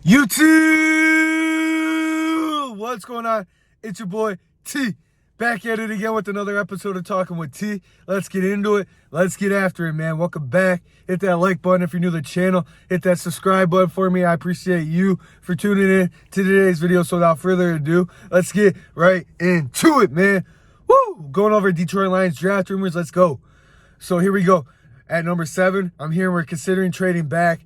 YouTube! What's going on? It's your boy T, back at it again with another episode of Talking with T. Let's get into it. Let's get after it, man. Welcome back. Hit that like button if you're new to the channel. Hit that subscribe button for me. I appreciate you for tuning in to today's video. So without further ado, let's get right into it, man. Woo! Going over Detroit Lions draft rumors. Let's go. So here we go. At number 7, I'm hearing we're considering trading back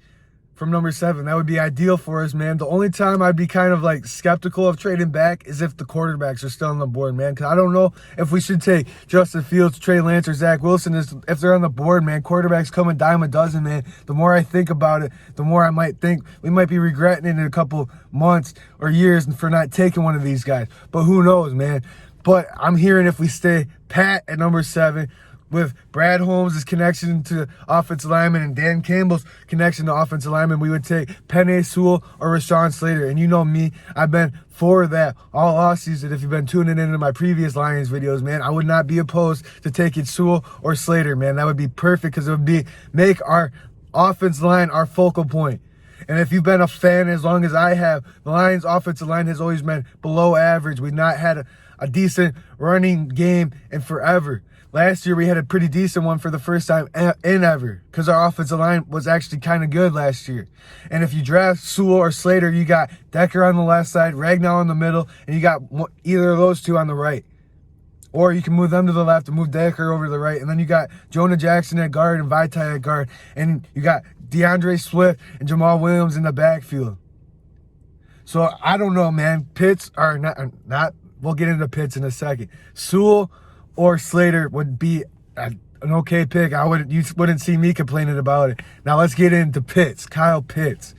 from number 7. That would be ideal for us, man. The only time I'd be kind of like skeptical of trading back is if the quarterbacks are still on the board, man. Because I don't know if we should take Justin Fields, Trey Lance, or Zach Wilson if they're on the board, man. Quarterbacks come a dime a dozen, man. The more I think about it, the more I might think we might be regretting it in a couple months or years for not taking one of these guys. But who knows, man. But I'm hearing if we stay pat at number 7, with Brad Holmes' connection to offensive lineman and Dan Campbell's connection to offensive lineman, we would take Penei Sewell or Rashawn Slater. And you know me, I've been for that all offseason. If you've been tuning into my previous Lions videos, man, I would not be opposed to taking Sewell or Slater, man. That would be perfect because it would make our offensive line our focal point. And if you've been a fan as long as I have, the Lions' offensive line has always been below average. We've not had a decent running game in forever. Last year, we had a pretty decent one for the first time in ever because our offensive line was actually kind of good last year. And if you draft Sewell or Slater, you got Decker on the left side, Ragnow in the middle, and you got either of those two on the right. Or you can move them to the left and move Decker over to the right. And then you got Jonah Jackson at guard and Vaitai at guard. And you got DeAndre Swift and Jamal Williams in the backfield. So I don't know, man. Pitts are not. We'll get into Pitts in a second. Sewell or Slater would be an okay pick. You wouldn't see me complaining about it. Now let's get into Pitts, Kyle Pitts.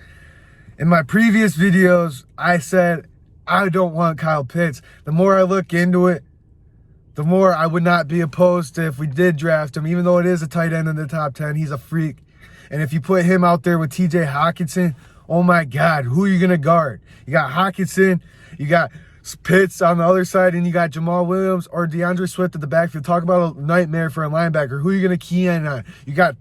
In my previous videos, I said I don't want Kyle Pitts. The more I look into it, the more I would not be opposed to if we did draft him, even though it is a tight end in the top 10. He's a freak. And if you put him out there with TJ Hockenson, oh my God, who are you going to guard? You got Hockenson, you got Pitts on the other side, and you got Jamal Williams or DeAndre Swift at the backfield. Talk about a nightmare for a linebacker. Who are you going to key in on? You got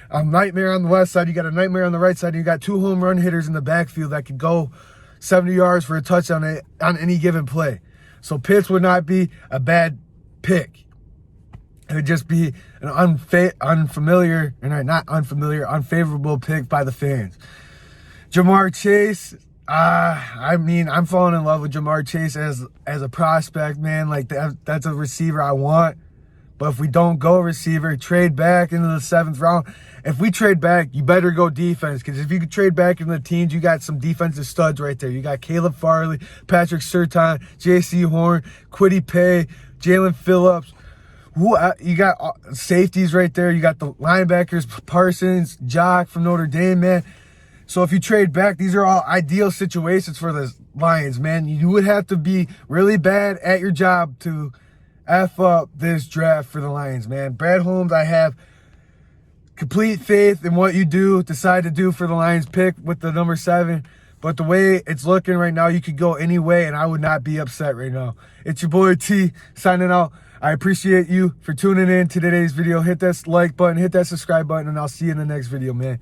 a nightmare on the left side. You got a nightmare on the right side. And you got 2 home run hitters in the backfield that could go 70 yards for a touchdown on any given play. So Pitts would not be a bad pick. It would just be an unfavorable pick by the fans. Jamar Chase. I mean, I'm falling in love with Jamar Chase as a prospect, man. Like, that's a receiver I want. But if we don't go receiver, trade back into the 7th round. If we trade back, you better go defense. Because if you could trade back into the teams, you got some defensive studs right there. You got Caleb Farley, Patrick Surtain, J.C. Horn, Kwity Paye, Jalen Phillips. You got safeties right there. You got the linebackers, Parsons, Jock from Notre Dame, man. So if you trade back, these are all ideal situations for the Lions, man. You would have to be really bad at your job to F up this draft for the Lions, man. Brad Holmes, I have complete faith in what you decide to do for the Lions pick with the number 7. But the way it's looking right now, you could go any way, and I would not be upset right now. It's your boy T signing out. I appreciate you for tuning in to today's video. Hit that like button, hit that subscribe button, and I'll see you in the next video, man.